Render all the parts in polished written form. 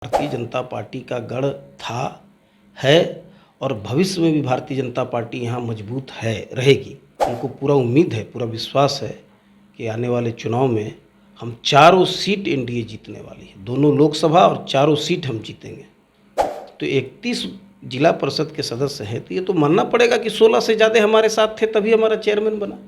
Bharatiya Janata party का गढ़ था, है और भविष्य में भी भारतीय जनता पार्टी यहाँ मजबूत है, रहेगी। उनको पूरा उम्मीद है, पूरा विश्वास है कि आने वाले चुनाव में हम चारों सीट एनडीए जीतने वाली है, दोनों लोकसभा और चारों सीट हम जीतेंगे। तो 31 जिला परिषद के सदस्य हैं, तो ये तो मानना पड़ेगा कि 16 से ज़्यादा हमारे साथ थे, तभी हमारा चेयरमैन बना।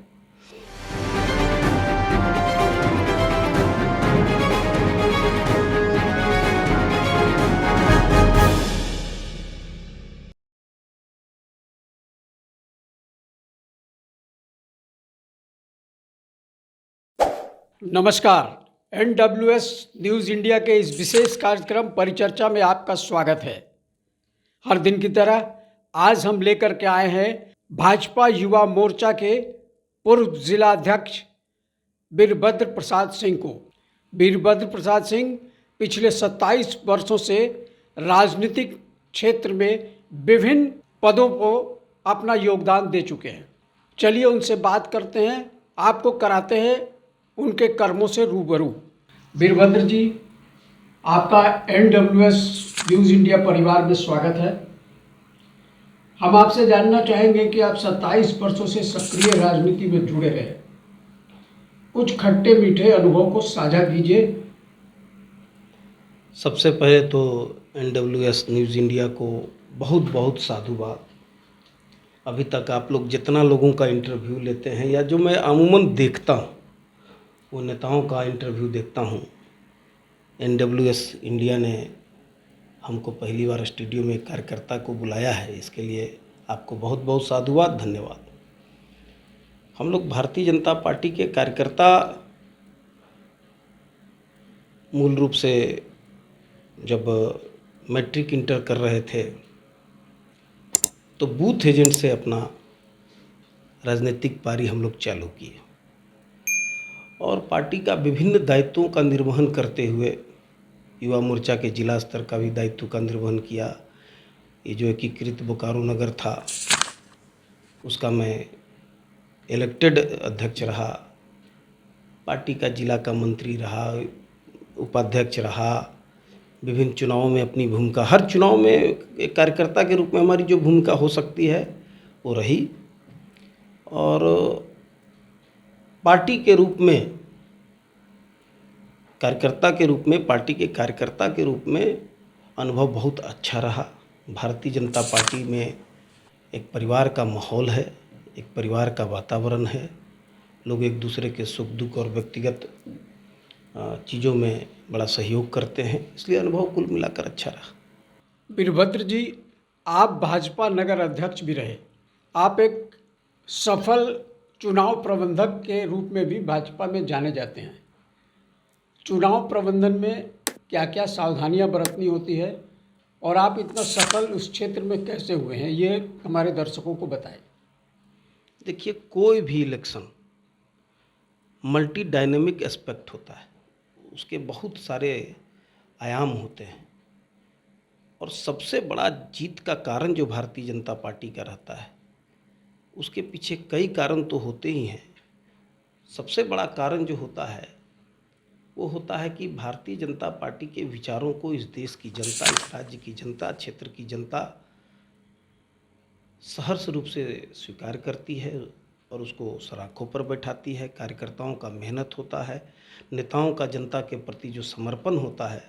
नमस्कार, NWS न्यूज़ इंडिया के इस विशेष कार्यक्रम परिचर्चा में आपका स्वागत है। हर दिन की तरह आज हम लेकर के आए हैं भाजपा युवा मोर्चा के पूर्व जिलाध्यक्ष वीरभद्र प्रसाद सिंह को। वीरभद्र प्रसाद सिंह पिछले 27 वर्षों से राजनीतिक क्षेत्र में विभिन्न पदों को अपना योगदान दे चुके हैं। चलिए उनसे बात करते हैं, आपको कराते हैं उनके कर्मों से रूबरू। वीरभद्र जी, आपका NWS न्यूज़ इंडिया परिवार में स्वागत है। हम आपसे जानना चाहेंगे कि आप 27 वर्षों से सक्रिय राजनीति में जुड़े रहे, कुछ खट्टे मीठे अनुभव को साझा कीजिए। सबसे पहले तो NWS न्यूज़ इंडिया को बहुत बहुत साधुवाद। अभी तक आप लोग जितना लोगों का इंटरव्यू लेते हैं या जो मैं अमूमन देखता हूँ, वो नेताओं का इंटरव्यू देखता हूँ। NWS इंडिया ने हमको पहली बार स्टूडियो में एक कार्यकर्ता को बुलाया है, इसके लिए आपको बहुत बहुत साधुवाद, धन्यवाद। हम लोग भारतीय जनता पार्टी के कार्यकर्ता मूल रूप से जब मैट्रिक इंटर कर रहे थे तो बूथ एजेंट से अपना राजनीतिक पारी हम लोग चालू किए और पार्टी का विभिन्न दायित्वों का निर्वहन करते हुए युवा मोर्चा के जिला स्तर का भी दायित्व का निर्वहन किया। ये जो एकीकृत बोकारो नगर था, उसका मैं इलेक्टेड अध्यक्ष रहा, पार्टी का जिला का मंत्री रहा, उपाध्यक्ष रहा, विभिन्न चुनावों में अपनी भूमिका, हर चुनाव में एक कार्यकर्ता के रूप में हमारी जो भूमिका हो सकती है वो रही। और पार्टी के रूप में, कार्यकर्ता के रूप में, पार्टी के कार्यकर्ता के रूप में अनुभव बहुत अच्छा रहा। भारतीय जनता पार्टी में एक परिवार का माहौल है, एक परिवार का वातावरण है, लोग एक दूसरे के सुख दुख और व्यक्तिगत चीज़ों में बड़ा सहयोग करते हैं, इसलिए अनुभव कुल मिलाकर अच्छा रहा। वीरभद्र जी, आप भाजपा नगर अध्यक्ष भी रहे, आप एक सफल चुनाव प्रबंधक के रूप में भी भाजपा में जाने जाते हैं। चुनाव प्रबंधन में क्या क्या सावधानियां बरतनी होती है और आप इतना सफल उस क्षेत्र में कैसे हुए हैं, ये हमारे दर्शकों को बताएं। देखिए, कोई भी इलेक्शन मल्टी डायनेमिक एस्पेक्ट होता है, उसके बहुत सारे आयाम होते हैं और सबसे बड़ा जीत का कारण जो भारतीय जनता पार्टी का रहता है, उसके पीछे कई कारण तो होते ही हैं। सबसे बड़ा कारण जो होता है वो होता है कि भारतीय जनता पार्टी के विचारों को इस देश की जनता, इस राज्य की जनता, क्षेत्र की जनता सहर्ष रूप से स्वीकार करती है और उसको सराखों पर बैठाती है। कार्यकर्ताओं का मेहनत होता है, नेताओं का जनता के प्रति जो समर्पण होता है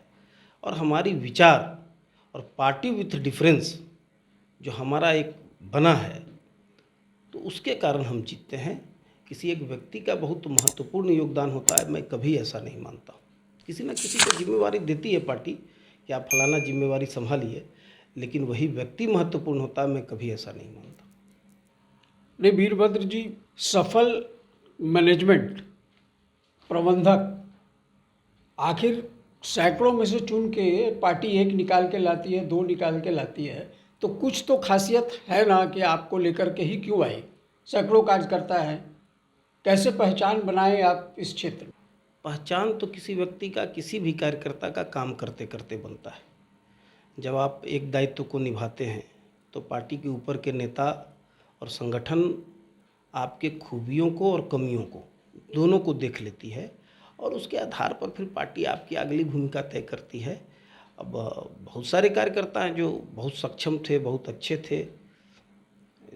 और हमारी विचार और पार्टी विथ डिफरेंस जो हमारा एक बना है, तो उसके कारण हम जीतते हैं। किसी एक व्यक्ति का बहुत महत्वपूर्ण योगदान होता है, मैं कभी ऐसा नहीं मानता। किसी न किसी को जिम्मेवारी देती है पार्टी कि आप फलाना जिम्मेवारी संभालिए, लेकिन वही व्यक्ति महत्वपूर्ण होता है, मैं कभी ऐसा नहीं मानता। नहीं वीरभद्र जी, सफल मैनेजमेंट प्रबंधक आखिर सैकड़ों में से चुन के पार्टी एक निकाल के लाती है, दो निकाल के लाती है, तो कुछ तो खासियत है ना कि आपको लेकर के ही क्यों आई? सैकड़ों कार्यकर्ता है, कैसे पहचान बनाए आप इस क्षेत्र में? पहचान तो किसी व्यक्ति का, किसी भी कार्यकर्ता का काम करते करते बनता है। जब आप एक दायित्व को निभाते हैं तो पार्टी के ऊपर के नेता और संगठन आपके खूबियों को और कमियों को दोनों को देख लेती है और उसके आधार पर फिर पार्टी आपकी अगली भूमिका तय करती है अब बहुत सारे कार्यकर्ता हैं जो बहुत सक्षम थे, बहुत अच्छे थे,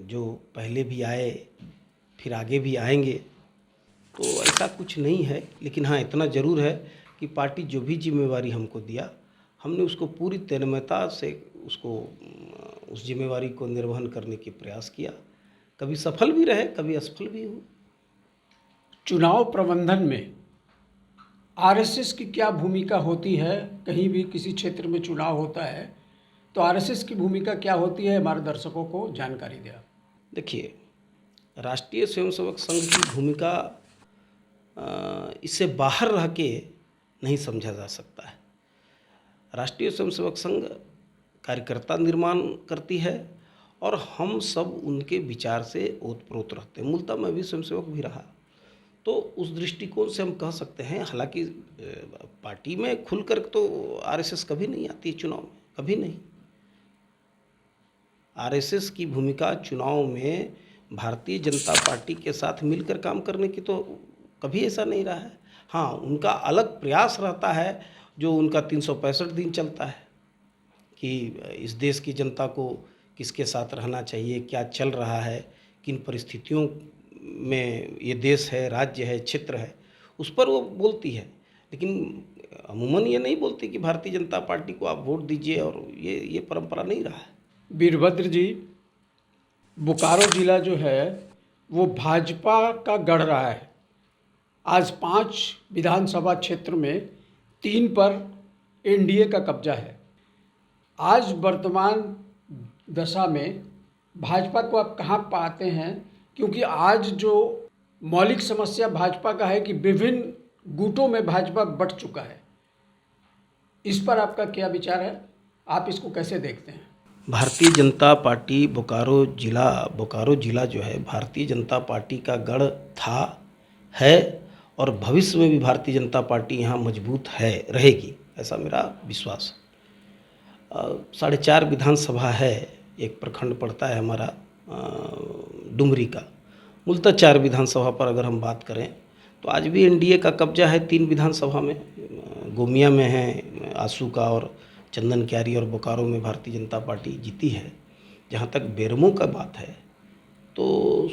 जो पहले भी आए, फिर आगे भी आएंगे। तो ऐसा कुछ नहीं है, लेकिन हाँ इतना ज़रूर है कि पार्टी जो भी जिम्मेवारी हमको दिया, हमने उसको पूरी तन्मयता से उसको उस जिम्मेवारी को निर्वहन करने की प्रयास किया। कभी सफल भी रहे, कभी असफल भी हुए। चुनाव प्रबंधन में आरएसएस की क्या भूमिका होती है? कहीं भी किसी क्षेत्र में चुनाव होता है तो आरएसएस की भूमिका क्या होती है, हमारे दर्शकों को जानकारी दें आप। देखिए, राष्ट्रीय स्वयंसेवक संघ की भूमिका इससे बाहर रह के नहीं समझा जा सकता है। राष्ट्रीय स्वयंसेवक संघ कार्यकर्ता निर्माण करती है और हम सब उनके विचार से ओतप्रोत रहते हैं। मूलतः मैं भी स्वयंसेवक भी रहा, तो उस दृष्टिकोण से हम कह सकते हैं। हालांकि पार्टी में खुलकर तो आरएसएस कभी नहीं आती चुनाव में, कभी नहीं। आरएसएस की भूमिका चुनाव में भारतीय जनता पार्टी के साथ मिलकर काम करने की तो कभी ऐसा नहीं रहा है। हाँ, उनका अलग प्रयास रहता है जो उनका 365 दिन चलता है कि इस देश की जनता को किसके साथ रहना चाहिए, क्या चल रहा है, किन परिस्थितियों में ये देश है, राज्य है, क्षेत्र है, उस पर वो बोलती है। लेकिन अमूमन ये नहीं बोलती कि भारतीय जनता पार्टी को आप वोट दीजिए, और ये परंपरा नहीं रहा है। वीरभद्र जी, बोकारो जिला जो है वो भाजपा का गढ़ रहा है। आज 5 विधानसभा क्षेत्र में 3 पर एनडीए का कब्जा है। आज वर्तमान दशा में भाजपा को आप कहाँ पाते हैं? क्योंकि आज जो मौलिक समस्या भाजपा का है कि विभिन्न गुटों में भाजपा बंट चुका है। इस पर आपका क्या विचार है? आप इसको कैसे देखते हैं? भारतीय जनता पार्टी बोकारो जिला जो है भारतीय जनता पार्टी का गढ़ था, है, और भविष्य में भी भारतीय जनता पार्टी यहाँ मजबूत है, रहेगी, ऐसा मेरा विश्वास है। 4.5 विधानसभा है, एक प्रखंड पड़ता है हमारा डुमरी का। मूलतः 4 विधानसभा पर अगर हम बात करें तो आज भी एनडीए का कब्जा है 3 विधानसभा में। गोमिया में है आसू का, और चंदन क्यारी और बोकारो में भारतीय जनता पार्टी जीती है। जहाँ तक बेरमो का बात है तो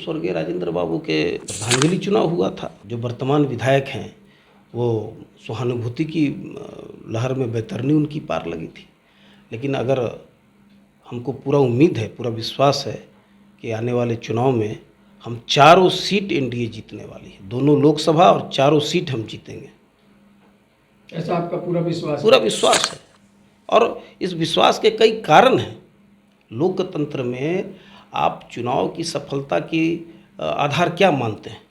स्वर्गीय राजेंद्र बाबू के श्रद्धांजलि चुनाव हुआ था। जो वर्तमान विधायक हैं वो सहानुभूति की लहर में बैतरनी उनकी पार लगी थी। लेकिन अगर हमको पूरा उम्मीद है, पूरा विश्वास है कि आने वाले चुनाव में हम 4 सीट एनडीए जीतने वाली है, दोनों लोकसभा और 4 सीट हम जीतेंगे। ऐसा आपका पूरा विश्वास? पूरा विश्वास है, और इस विश्वास के कई कारण हैं। लोकतंत्र में आप चुनाव की सफलता की आधार क्या मानते हैं?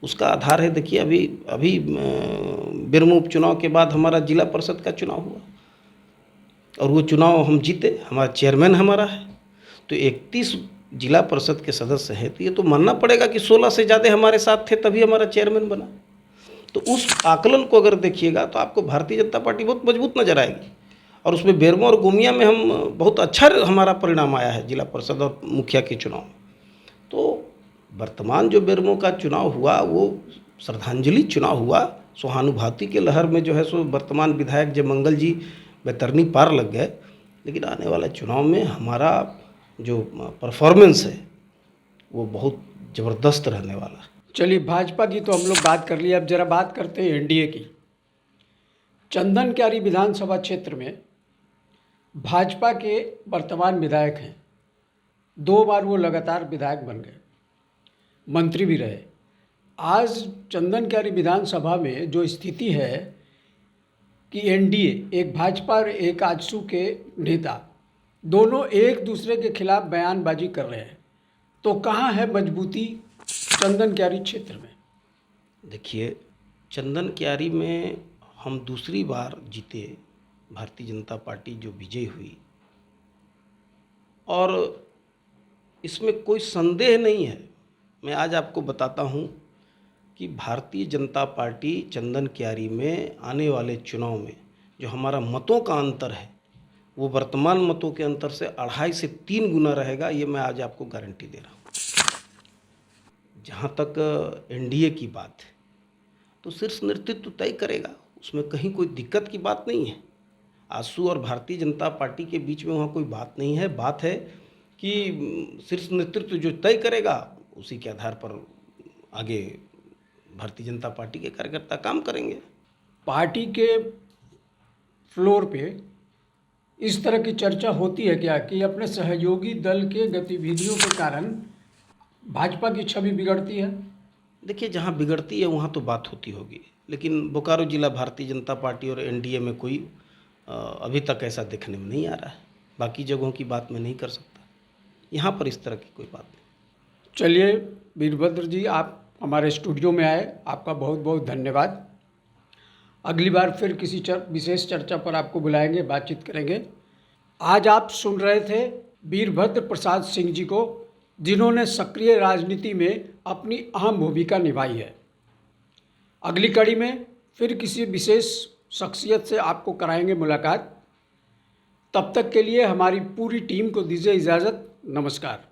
उसका आधार है, देखिए अभी बेरमो उपचुनाव के बाद हमारा जिला परिषद का चुनाव हुआ और वो चुनाव हम जीते, हमारा चेयरमैन हमारा है। तो 31 जिला परिषद के सदस्य हैं, तो ये तो मानना पड़ेगा कि 16 से ज़्यादा हमारे साथ थे, तभी हमारा चेयरमैन बना। तो उस आकलन को अगर देखिएगा तो आपको भारतीय जनता पार्टी बहुत मजबूत नजर आएगी। और उसमें बेरमो और गोमिया में हम बहुत अच्छा हमारा परिणाम आया है जिला परिषद और मुखिया के चुनाव में। तो वर्तमान जो बेरमो का चुनाव हुआ वो श्रद्धांजलि चुनाव हुआ, सहानुभूति के लहर में जो है सो वर्तमान विधायक जयमंगल जी बैतरनी पार लग गए। लेकिन आने वाले चुनाव में हमारा जो परफॉर्मेंस है वो बहुत ज़बरदस्त रहने वाला है। चलिए, भाजपा की तो हम लोग बात कर ली, अब जरा बात करते हैं एनडीए की। चंदन क्यारी विधानसभा क्षेत्र में भाजपा के वर्तमान विधायक हैं। 2 बार वो लगातार विधायक बन गए, मंत्री भी रहे। आज चंदन क्यारी विधानसभा में जो स्थिति है कि एनडीए, एक भाजपा और एक आजसू के नेता, दोनों एक दूसरे के खिलाफ बयानबाजी कर रहे हैं, तो कहाँ है मजबूती चंदन क्यारी क्षेत्र में? देखिए, चंदन क्यारी में हम दूसरी बार जीते, भारतीय जनता पार्टी जो विजय हुई, और इसमें कोई संदेह नहीं है। मैं आज आपको बताता हूं कि भारतीय जनता पार्टी चंदन क्यारी में आने वाले चुनाव में जो हमारा मतों का अंतर है वो वर्तमान मतों के अंतर से 2.5 से 3 गुना रहेगा, ये मैं आज आपको गारंटी दे रहा हूँ। जहाँ तक एनडीए की बात है तो शीर्ष नेतृत्व तय करेगा, उसमें कहीं कोई दिक्कत की बात नहीं है। आसू और भारतीय जनता पार्टी के बीच में वहाँ कोई बात नहीं है। बात है कि शीर्ष नेतृत्व जो तय करेगा उसी के आधार पर आगे भारतीय जनता पार्टी के कार्यकर्ता काम करेंगे। पार्टी के फ्लोर पे इस तरह की चर्चा होती है क्या कि अपने सहयोगी दल के गतिविधियों के कारण भाजपा की छवि बिगड़ती है? देखिए, जहाँ बिगड़ती है वहाँ तो बात होती होगी, लेकिन बोकारो जिला भारतीय जनता पार्टी और एनडीए में कोई अभी तक ऐसा देखने में नहीं आ रहा है। बाकी जगहों की बात मैं नहीं कर सकता, यहाँ पर इस तरह की कोई बात नहीं। चलिए वीरभद्र जी, आप हमारे स्टूडियो में आए, आपका बहुत बहुत धन्यवाद। अगली बार फिर किसी विशेष चर्चा पर आपको बुलाएंगे, बातचीत करेंगे। आज आप सुन रहे थे वीरभद्र प्रसाद सिंह जी को, जिन्होंने सक्रिय राजनीति में अपनी अहम भूमिका निभाई है। अगली कड़ी में फिर किसी विशेष शख्सियत से आपको कराएंगे मुलाकात। तब तक के लिए हमारी पूरी टीम को दीजिए इजाज़त। नमस्कार।